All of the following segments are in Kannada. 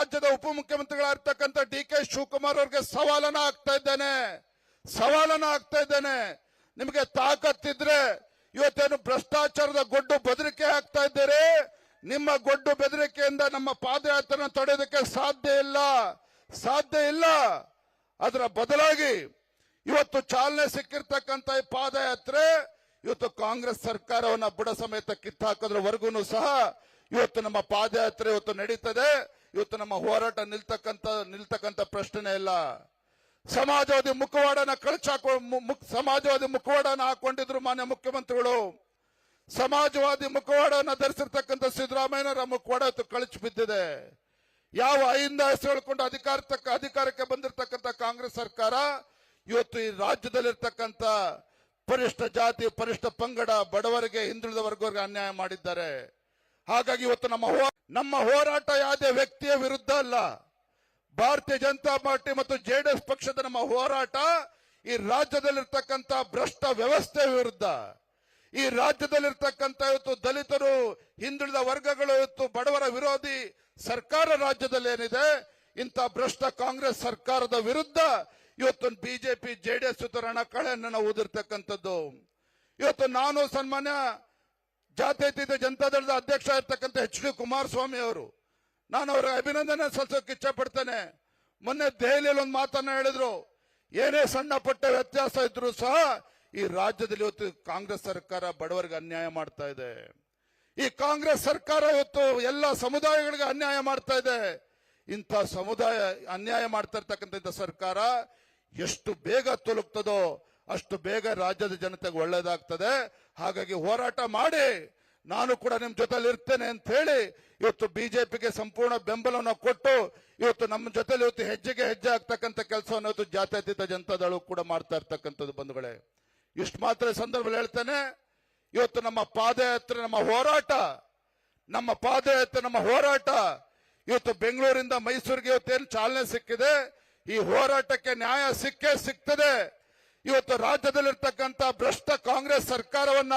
ರಾಜ್ಯದ ಉಪಮುಖ್ಯಮಂತ್ರಿಗಳಾಗಿರ್ತಕ್ಕಂಥ ಡಿ.ಕೆ. ಶಿವಕುಮಾರ್ ಅವರಿಗೆ ಸವಾಲನ್ನ ಆಗ್ತಾ ಇದ್ದೇನೆ. ನಿಮಗೆ ತಾಕತ್ತಿದ್ರೆ ಇವತ್ತೇನು ಭ್ರಷ್ಟಾಚಾರದ ಗೊಡ್ಡು ಬೆದರಿಕೆ ಆಗ್ತಾ ಇದ್ದೀರಿ. ನಿಮ್ಮ ಗೊಡ್ಡು ಬೆದರಿಕೆಯಿಂದ ನಮ್ಮ ಪಾದಯಾತ್ರೆನ ತಡೆಯೋದಕ್ಕೆ ಸಾಧ್ಯ ಇಲ್ಲ. ಅದರ ಬದಲಾಗಿ ಇವತ್ತು ಚಾಲನೆ ಸಿಕ್ಕಿರ್ತಕ್ಕಂಥ ಈ ಪಾದಯಾತ್ರೆ ಇವತ್ತು ಕಾಂಗ್ರೆಸ್ ಸರ್ಕಾರವನ್ನ ಬುಡ ಸಮೇತ ಕಿತ್ತಾಕೋದ್ರವರೆಗೂ ಸಹ ಇವತ್ತು ನಮ್ಮ ಪಾದಯಾತ್ರೆ ಇವತ್ತು ನಡೀತದೆ. ಇವತ್ತು ನಮ್ಮ ಹೋರಾಟ ನಿಲ್ತಕ್ಕಂಥ ಪ್ರಶ್ನೆ ಇಲ್ಲ. ಸಮಾಜವಾದಿ ಮುಖವಾಡನ ಹಾಕೊಂಡಿದ್ರು ಮಾನ್ಯ ಮುಖ್ಯಮಂತ್ರಿಗಳು. ಸಮಾಜವಾದಿ ಮುಖವಾಡನ ಧರಿಸಿರ್ತಕ್ಕಂಥ ಸಿದ್ದರಾಮಯ್ಯನವರ ಮುಖವಾಡ ಕಳಚಿ ಬಿದ್ದಿದೆ. ಯಾವ ಅಹಿಂದ ಹೆಸರು ಹೇಳ್ಕೊಂಡು ಅಧಿಕಾರಕ್ಕೆ ಬಂದಿರತಕ್ಕಂಥ ಕಾಂಗ್ರೆಸ್ ಸರ್ಕಾರ ಇವತ್ತು ಈ ರಾಜ್ಯದಲ್ಲಿರ್ತಕ್ಕಂಥ ಪರಿಷ್ಠ ಜಾತಿ, ಪರಿಷ್ಠ ಪಂಗಡ, ಬಡವರಿಗೆ, ಹಿಂದುಳಿದ ವರ್ಗವರಿಗೆ ಅನ್ಯಾಯ ಮಾಡಿದ್ದಾರೆ. ಹಾಗಾಗಿ ಇವತ್ತು ನಮ್ಮ ಹೋರಾಟ ಯಾವುದೇ ವ್ಯಕ್ತಿಯ ವಿರುದ್ಧ ಅಲ್ಲ. ಭಾರತೀಯ ಜನತಾ ಪಾರ್ಟಿ ಮತ್ತು ಜೆಡಿಎಸ್ ಪಕ್ಷದ ನಮ್ಮ ಹೋರಾಟ ಈ ರಾಜ್ಯದಲ್ಲಿರ್ತಕ್ಕಂಥ ಭ್ರಷ್ಟ ವ್ಯವಸ್ಥೆ ವಿರುದ್ಧ, ಈ ರಾಜ್ಯದಲ್ಲಿರ್ತಕ್ಕಂಥ ಇವತ್ತು ದಲಿತರು, ಹಿಂದುಳಿದ ವರ್ಗಗಳು, ಇವತ್ತು ಬಡವರ ವಿರೋಧಿ ಸರ್ಕಾರ ರಾಜ್ಯದಲ್ಲಿ ಏನಿದೆ, ಇಂಥ ಭ್ರಷ್ಟ ಕಾಂಗ್ರೆಸ್ ಸರ್ಕಾರದ ವಿರುದ್ಧ ಇವತ್ತು ಬಿಜೆಪಿ ಜೆಡಿಎಸ್ ರಣಕಳೆಯನ್ನು ನಾವು ಊದಿರ್ತಕ್ಕಂಥದ್ದು. ಇವತ್ತು ನಾನು ಸನ್ಮಾನ್ಯ ಜಾತ್ಯತೀತ ಜನತಾದಳದ ಅಧ್ಯಕ್ಷ ಇರ್ತಕ್ಕಂಥ ಎಚ್.ಡಿ. ಕುಮಾರಸ್ವಾಮಿ ಅವರು, ನಾನು ಅವರ ಅಭಿನಂದನೆ ಸಲ್ಲಿಸೋಕೆ ಇಚ್ಛೆ ಪಡ್ತೇನೆ. ಮೊನ್ನೆ ದೆಹಲಿಯಲ್ಲಿ ಒಂದು ಮಾತನ್ನ ಹೇಳಿದ್ರು, ಏನೇ ಸಣ್ಣ ಪುಟ್ಟ ವ್ಯತ್ಯಾಸ ಇದ್ರೂ ಸಹ ಈ ರಾಜ್ಯದಲ್ಲಿ ಇವತ್ತು ಕಾಂಗ್ರೆಸ್ ಸರ್ಕಾರ ಬಡವರಿಗೆ ಅನ್ಯಾಯ ಮಾಡ್ತಾ ಇದೆ. ಈ ಕಾಂಗ್ರೆಸ್ ಸರ್ಕಾರ ಇವತ್ತು ಎಲ್ಲ ಸಮುದಾಯಗಳಿಗೆ ಅನ್ಯಾಯ ಮಾಡ್ತಾ ಇದೆ. ಇಂಥ ಸಮುದಾಯ ಅನ್ಯಾಯ ಮಾಡ್ತಾ ಇರ್ತಕ್ಕಂಥ ಸರ್ಕಾರ ಎಷ್ಟು ಬೇಗ ತೊಲಗ್ತದೋ ಅಷ್ಟು ಬೇಗ ರಾಜ್ಯದ ಜನತೆಗೆ ಒಳ್ಳೇದಾಗ್ತದೆ. ಹಾಗಾಗಿ ಹೋರಾಟ ಮಾಡಿ, ನಾನು ಕೂಡ ನಿಮ್ ಜೊತೆಲಿ ಇರ್ತೇನೆ ಅಂತ ಹೇಳಿ ಇವತ್ತು ಬಿಜೆಪಿಗೆ ಸಂಪೂರ್ಣ ಬೆಂಬಲವನ್ನು ಕೊಟ್ಟು ಇವತ್ತು ನಮ್ಮ ಜೊತೆಲಿ ಇವತ್ತು ಹೆಜ್ಜೆಗೆ ಹೆಜ್ಜೆ ಆಗ್ತಕ್ಕಂಥ ಕೆಲಸವನ್ನು ಇವತ್ತು ಜಾತ್ಯತೀತ ಜನತಾದಳ ಕೂಡ ಮಾಡ್ತಾ ಇರ್ತಕ್ಕಂಥದ್ದು. ಬಂಧುಗಳೇ, ಇಷ್ಟು ಮಾತ್ರ ಸಂದರ್ಭದಲ್ಲಿ ಹೇಳ್ತೇನೆ, ಇವತ್ತು ನಮ್ಮ ಪಾದಯಾತ್ರೆ, ನಮ್ಮ ಹೋರಾಟ ಇವತ್ತು ಬೆಂಗಳೂರಿಂದ ಮೈಸೂರಿಗೆ ಇವತ್ತೇನು ಚಾಲನೆ ಸಿಕ್ಕಿದೆ, ಈ ಹೋರಾಟಕ್ಕೆ ನ್ಯಾಯ ಸಿಗ್ತದೆ. ಇವತ್ತು ರಾಜ್ಯದಲ್ಲಿರ್ತಕ್ಕಂಥ ಭ್ರಷ್ಟ ಕಾಂಗ್ರೆಸ್ ಸರ್ಕಾರವನ್ನ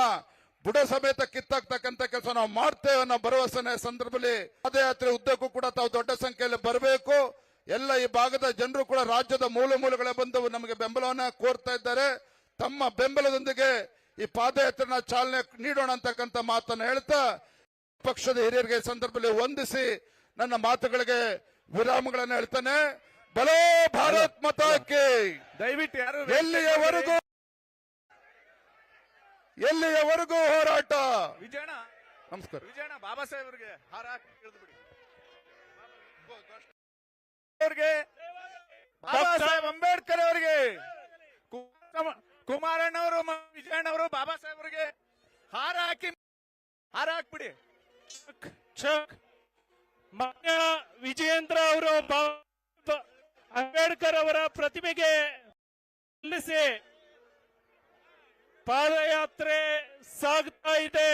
ಬುಡ ಸಮೇತ ಕಿತ್ತಾಕ್ತಕ್ಕಂಥ ಕೆಲಸ ನಾವು ಮಾಡ್ತೇವೆ ಅನ್ನೋ ಭರವಸೆನ ಸಂದರ್ಭದಲ್ಲಿ ಪಾದಯಾತ್ರೆ ಉದ್ದಕ್ಕೂ ಕೂಡ ತಾವು ದೊಡ್ಡ ಸಂಖ್ಯೆಯಲ್ಲಿ ಬರಬೇಕು. ಎಲ್ಲ ಈ ಭಾಗದ ಜನರು ಕೂಡ ರಾಜ್ಯದ ಮೂಲೆಗಳೇ ಬಂದು ನಮಗೆ ಬೆಂಬಲವನ್ನ ಕೋರ್ತಾ ಇದ್ದಾರೆ. ತಮ್ಮ ಬೆಂಬಲದೊಂದಿಗೆ ಈ ಪಾದಯಾತ್ರೆನ ಚಾಲನೆ ನೀಡೋಣ ಅಂತಕ್ಕಂಥ ಮಾತನ್ನು ಹೇಳ್ತಾ ಪಕ್ಷದ ಹಿರಿಯರಿಗೆ ಸಂದರ್ಭದಲ್ಲಿ ವಂದಿಸಿ ನನ್ನ ಮಾತುಗಳಿಗೆ ವಿರಾಮಗಳನ್ನು ಹೇಳ್ತಾನೆ. ಬಲೋ ಭಾರತ್ ಮಾತಾಕ್ಕೆ. ದಯವಿಟ್ಟು ಯಾರು ಎಲ್ಲಿಯವರೆಗೂ ಹೋರಾಟ. ವಿಜಯಣ್ಣ ನಮಸ್ಕಾರ. ವಿಜಯಣ್ಣ ಬಾಬಾ ಸಾಹೇಬ್ರಿಗೆ ಹಾರ ಹಿಡಿದ್ಬಿಡಿ. ಬಾಬಾ ಸಾಹೇಬ್ ಅಂಬೇಡ್ಕರ್ ಅವರಿಗೆ, ಕುಮಾರಣ್ಣವರು, ವಿಜಯಣ್ಣವರು ಬಾಬಾ ಸಾಹೇಬ್ರಿಗೆ ಹಾರ ಹಾಕ್ಬಿಡಿ. ಮಾನ್ಯ ವಿಜಯೇಂದ್ರ ಅವರು ಅಂಬೇಡ್ಕರ್ ಅವರ ಪ್ರತಿಮೆಗೆ ಸಲ್ಲಿಸಿ ಪಾದಯಾತ್ರೆ ಸಾಗ್ತಾ ಇದೆ.